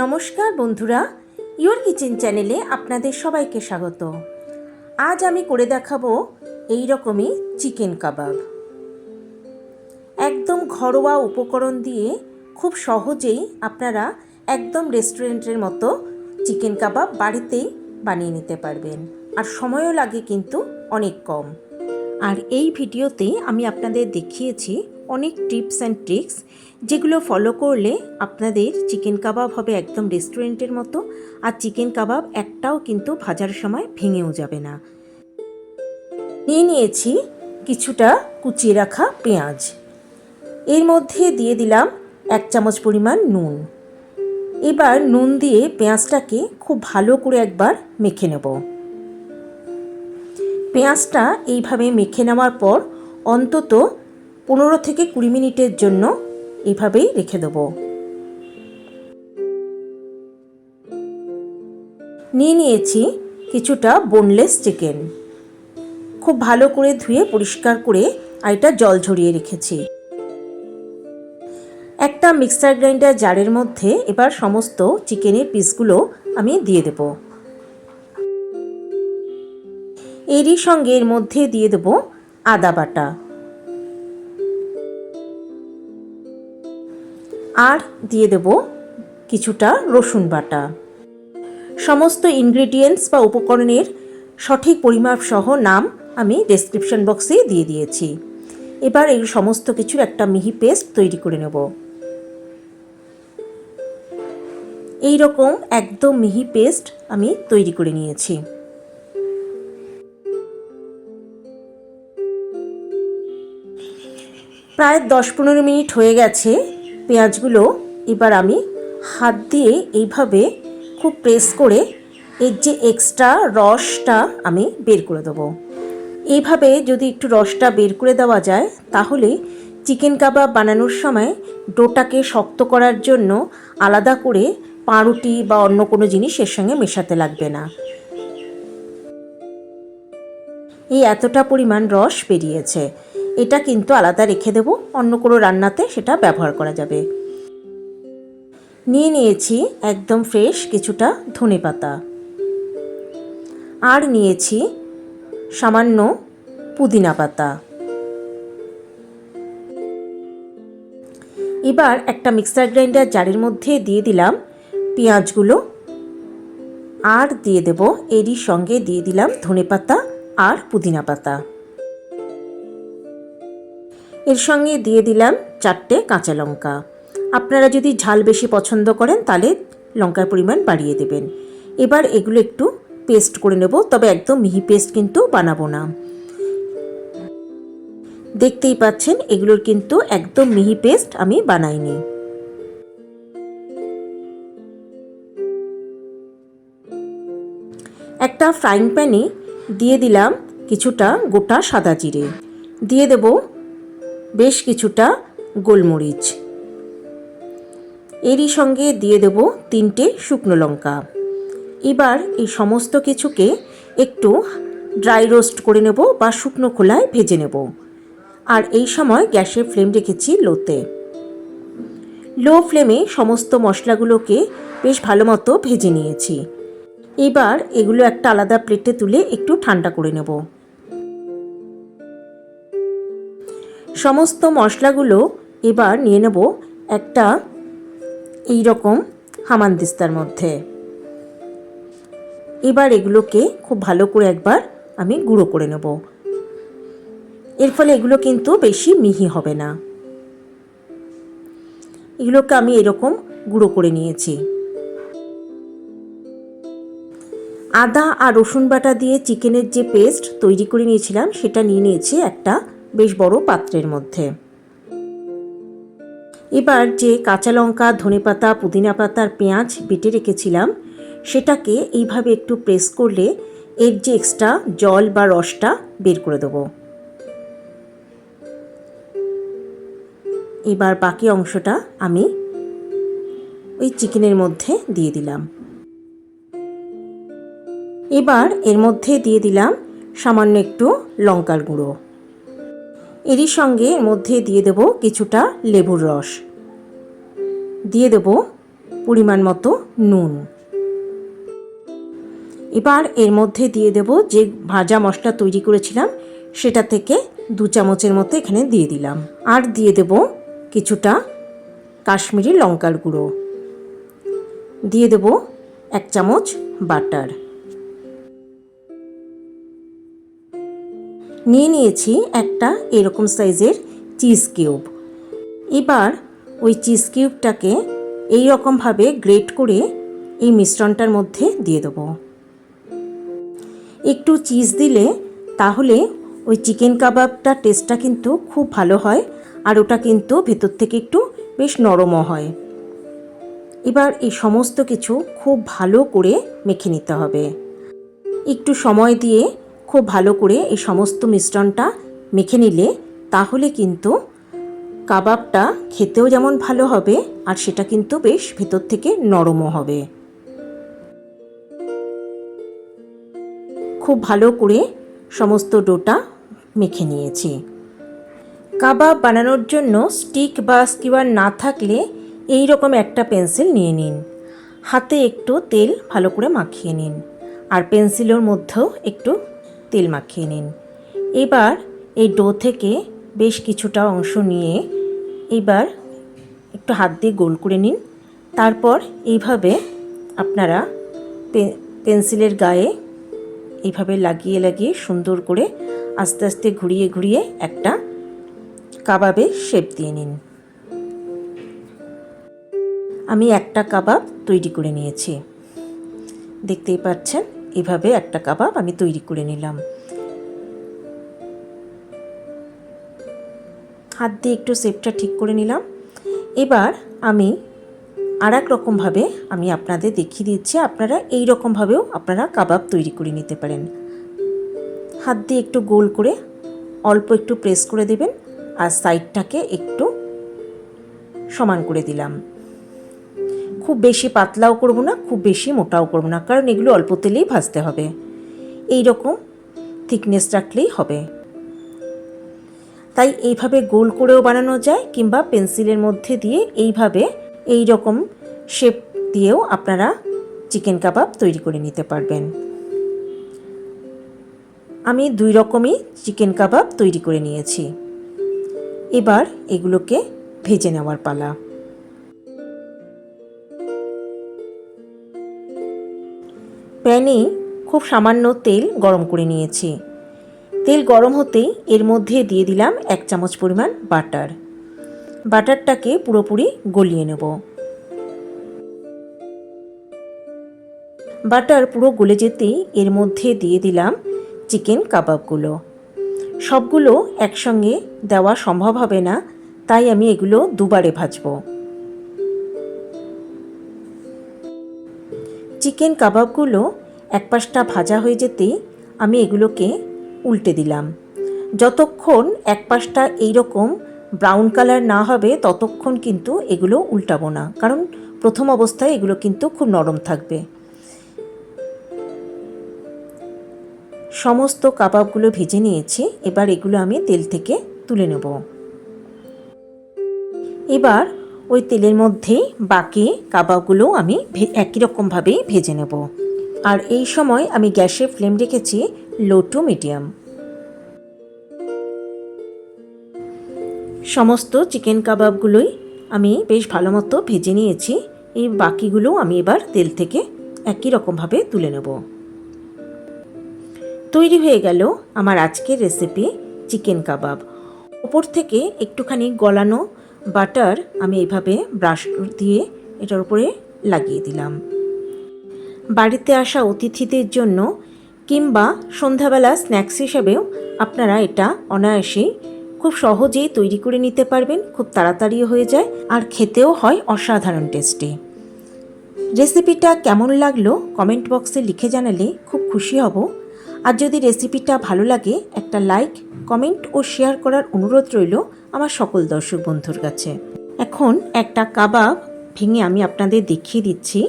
নমস্কার বন্ধুরা, your kitchen চ্যানেলে আপনাদের সবাইকে স্বাগত। আজ আমি করে দেখাবো এই রকমই চিকেন কাবাব। একদম ঘরোয়া উপকরণ দিয়ে খুব সহজেই আপনারা একদম রেস্টুরেন্টের মতো চিকেন কাবাব বাড়িতেই বানিয়ে নিতে পারবেন, আর সময়ও লাগে কিন্তু অনেক কম। আর এই ভিডিওতে আমি আপনাদের দেখিয়েছি অনেক টিপস অ্যান্ড ট্রিক্স, যেগুলো ফলো করলে আপনাদের চিকেন কাবাব হবে একদম রেস্টুরেন্টের মতো, আর চিকেন কাবাব একটাও কিন্তু ভাজার সময় ভেঙেও যাবে না। নিয়েছি কিছুটা কুচিয়ে রাখা পেঁয়াজ, এর মধ্যে দিয়ে দিলাম 1 চামচ পরিমাণ নুন। এবার নুন দিয়ে পেঁয়াজটাকে খুব ভালো করে একবার মেখে নেব। পেঁয়াজটা এইভাবে মেখে নেওয়ার পর অন্তত 15 থেকে 20 মিনিটের জন্য এইভাবেই রেখে দেব। নিয়েছি কিছুটা বোনলেস চিকেন, খুব ভালো করে ধুয়ে পরিষ্কার করে আর এটা জল ঝরিয়ে রেখেছি। একটা মিক্সার গ্রাইন্ডার জারের মধ্যে এবার সমস্ত চিকেনের পিসগুলো আমি দিয়ে দেব। এরই সঙ্গে এর মধ্যে দিয়ে দেব আদা বাটা, আর দিয়ে দেব কিছুটা রসুন বাটা। সমস্ত ইনগ্রেডিয়েন্টস বা উপকরণের সঠিক পরিমাপ সহ নাম আমি ডেসক্রিপশন বক্সে দিয়ে দিয়েছি। এবার এই সমস্ত কিছুর একটা মিহি পেস্ট তৈরি করে নেব। এই রকম একদম মিহি পেস্ট আমি তৈরি করে নিয়েছি। প্রায় 10-15 মিনিট হয়ে গেছে পেঁয়াজগুলো। এবার আমি হাত দিয়ে এইভাবে খুব প্রেস করে এর যে এক্সট্রা রসটা আমি বের করে দেবো। এইভাবে যদি একটু রসটা বের করে দেওয়া যায় তাহলে চিকেন কাবাব বানানোর সময় ডোটাকে শক্ত করার জন্য আলাদা করে পাউরুটি বা অন্য কোনো জিনিস এর সঙ্গে মেশাতে লাগবে না। এই এতটা পরিমাণ রস বেরিয়েছে, এটা কিন্তু আলাদা রেখে দেব, অন্য কোনো রান্নাতে সেটা ব্যবহার করা যাবে। নিয়েছি একদম ফ্রেশ কিছুটা ধনেপাতা, আর নিয়েছি সামান্য পুদিনা পাতা। এবার একটা মিক্সার গ্রাইন্ডার জারের মধ্যে দিয়ে দিলাম পেঁয়াজগুলো, আর দিয়ে দেব এরই সঙ্গে দিয়ে দিলাম ধনেপাতা আর পুদিনা পাতা। এর সঙ্গে দিয়ে দিলাম 4টে কাঁচা লঙ্কা। আপনারা যদি ঝাল বেশি পছন্দ করেন তাহলে লঙ্কার পরিমাণ বাড়িয়ে দেবেন। এবার এগুলো একটু পেস্ট করে নেব, তবে একদম মিহি পেস্ট কিন্তু বানাবো না। দেখতেই পাচ্ছেন এগুলোর কিন্তু একদম মিহি পেস্ট আমি বানাইনি। একটা ফ্রাইং প্যানে দিয়ে দিলাম কিছুটা গোটা সাদা জিরে, দিয়ে দেব বেশ কিছুটা গোলমরিচ, এরই সঙ্গে দিয়ে দেব 3টে শুকনো লঙ্কা। এবার এই সমস্ত কিছুকে একটু ড্রাই রোস্ট করে নেব বা শুকনো খোলায় ভেজে নেব। আর এই সময় গ্যাসের ফ্লেম রেখেছি লোতে। লো ফ্লেমে সমস্ত মশলাগুলোকে বেশ ভালো মতো ভেজে নিয়েছি। এবার এগুলো একটা আলাদা প্লেটে তুলে একটু ঠান্ডা করে নেব। সমস্ত মশলাগুলো এবার নিয়ে নেব একটা এই রকম হামানদিস্তার মধ্যে। এবার এগুলোকে খুব ভালো করে একবার আমি গুঁড়ো করে নেব। এর ফলে এগুলো কিন্তু বেশি মিহি হবে না। এগুলোকে আমি এরকম গুঁড়ো করে নিয়েছি। আদা আর রসুন বাটা দিয়ে চিকেনের যে পেস্ট তৈরি করে নিয়েছিলাম সেটা নিয়ে নিয়েছি একটা বেশ বড় পাত্রের মধ্যে। এবার যে কাঁচা লঙ্কা, ধনেপাতা, পুদিনা পাতা আর পেঁয়াজ বেটে রেখেছিলাম সেটাকে এইভাবে একটু প্রেস করলে এর যে এক্সট্রা জল বা রসটা বের করে দেবো। এবার বাকি অংশটা আমি ওই চিকেনের মধ্যে দিয়ে দিলাম। এবার এর মধ্যে দিয়ে দিলাম সামান্য একটু লঙ্কার গুঁড়ো, এরই সঙ্গে এর মধ্যে দিয়ে দেব কিছুটা লেবুর রস, দিয়ে দেব পরিমাণ মতো নুন। এবার এর মধ্যে দিয়ে দেব যে ভাজা মশলা তৈরি করেছিলাম সেটা থেকে 2 চামচের মতো এখানে দিয়ে দিলাম। আর দিয়ে দেব কিছুটা কাশ্মীরি লঙ্কার গুঁড়ো, দিয়ে দেব 1 চামচ বাটার। নিয়ে নিয়েছি একটা এরকম সাইজের চিজ কিউব। এবার ওই চিজ কিউবটাকে এই রকমভাবে গ্রেট করে এই মিশ্রণটার মধ্যে দিয়ে দেব। একটু চিজ দিলে তাহলে ওই চিকেন কাবাবটার টেস্টটা কিন্তু খুব ভালো হয়, আর ওটা কিন্তু ভেতর থেকে একটু বেশ নরমও হয়। এবার এই সমস্ত কিছু খুব ভালো করে মেখে নিতে হবে। একটু সময় দিয়ে খুব ভালো করে এই সমস্ত মিশ্রণটা মেখে নিলে তাহলে কিন্তু কাবাবটা খেতেও যেমন ভালো হবে আর সেটা কিন্তু বেশ ভেতর থেকে নরমও হবে। খুব ভালো করে সমস্ত ডোটা মেখে নিয়েছি। কাবাব বানানোর জন্য স্টিক বা স্কিওয়ার না থাকলে এই রকম একটা পেন্সিল নিয়ে নিন। হাতে একটু তেল ভালো করে মাখিয়ে নিন, আর পেন্সিলের মধ্যেও একটু তেল মাখিয়ে নিন। এবার এই ডো থেকে বেশ কিছুটা অংশ নিয়ে এবার একটু হাত দিয়ে গোল করে নিন। তারপর এইভাবে আপনারা পেন্সিলের গায়ে এইভাবে লাগিয়ে লাগিয়ে সুন্দর করে আস্তে আস্তে ঘুরিয়ে ঘুরিয়ে একটা কাবাবের শেপ দিয়ে নিন। আমি একটা কাবাব তৈরি করে নিয়েছি, দেখতেই পাচ্ছেন। এভাবে একটা কাবাব আমি তৈরি করে নিলাম। হাত দিয়ে একটু শেপটা ঠিক করে নিলাম। এবার আমি আর এক রকমভাবে আমি আপনাদের দেখিয়ে দিচ্ছি। আপনারা এই রকমভাবেও আপনারা কাবাব তৈরি করে নিতে পারেন। হাত দিয়ে একটু গোল করে অল্প একটু প্রেস করে দেবেন, আর সাইডটাকে একটু সমান করে দিলাম। খুব বেশি পাতলাও করব না, খুব বেশি মোটাও করব না, কারণ এগুলো অল্প তেলেই ভাজতে হবে। এই রকম থিকনেস রাখলেই হবে। তাই এইভাবে গোল করেও বানানো যায়, কিংবা পেন্সিলের মধ্যে দিয়ে এইভাবে এই রকম শেপ দিয়েও আপনারা চিকেন কাবাব তৈরি করে নিতে পারবেন। আমি 2 রকমই চিকেন কাবাব তৈরি করে নিয়েছি। এবার এগুলোকে ভেজে নেওয়ার পালা। প্যানে খুব সামান্য তেল গরম করে নিয়েছি। তেল গরম হতেই এর মধ্যে দিয়ে দিলাম 1 চামচ পরিমাণ বাটার। বাটারটাকে পুরোপুরি গলিয়ে নেব। বাটার পুরো গলে যেতেই এর মধ্যে দিয়ে দিলাম চিকেন কাবাবগুলো। সবগুলো একসঙ্গে দেওয়া সম্ভব হবে না, তাই আমি এগুলো দুবারে ভাজবো। চিকেন কাবাবগুলো এক পাশটা ভাজা হয়ে যেতেই আমি এগুলোকে উল্টে দিলাম। যতক্ষণ এক পাশটা এইরকম ব্রাউন কালার না হবে ততক্ষণ কিন্তু এগুলো উল্টাবো না, কারণ প্রথম অবস্থায় এগুলো কিন্তু খুব নরম থাকবে। সমস্ত কাবাবগুলো ভেজে নিয়েছি। এবার এগুলো আমি তেল থেকে তুলে নেব। এবার ওই তেলের মধ্যেই বাকি কাবাবগুলো আমি একই রকমভাবেই ভেজে নেব। আর এই সময় আমি গ্যাসের ফ্লেম রেখেছি লো টু মিডিয়াম। সমস্ত চিকেন কাবাবগুলোই আমি বেশ ভালো মতো ভেজে নিয়েছি। এই বাকিগুলো আমি এবার তেল থেকে একই রকমভাবে তুলে নেব। তৈরি হয়ে গেল আমার আজকের রেসিপি চিকেন কাবাব। ওপর থেকে একটুখানি গলানো বাটার আমি এইভাবে ব্রাশ দিয়ে এটার উপরে লাগিয়ে দিলাম। বাড়িতে আসা অতিথিদের জন্য কিংবা সন্ধ্যাবেলা স্ন্যাক্স হিসেবেও আপনারা এটা অনায়াসেই খুব সহজেই তৈরি করে নিতে পারবেন। খুব তাড়াতাড়িও হয়ে যায়, আর খেতেও হয় অসাধারণ টেস্টি। রেসিপিটা কেমন লাগলো কমেন্ট বক্সে লিখে জানালে খুব খুশি হব। আর যদি রেসিপিটা ভালো লাগে একটা লাইক, কমেন্ট ও শেয়ার করার অনুরোধ রইল আমার সকল দর্শক বন্ধুর কাছে। এখন একটা কাবাব ভেঙে আমি আপনাদের দেখিয়ে দিচ্ছি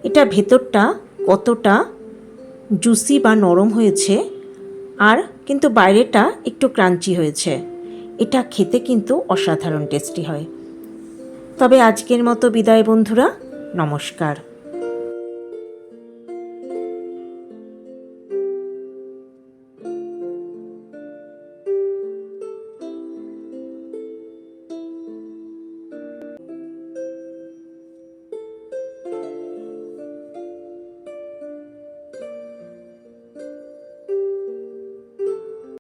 এটা ভেতরটা কতটা জুসি বা নরম হয়েছে, আর কিন্তু বাইরেটা একটু ক্রাঞ্চি হয়েছে। এটা খেতে কিন্তু অসাধারণ টেস্টি হয়। তবে আজকের মতো বিদায় বন্ধুরা, নমস্কার।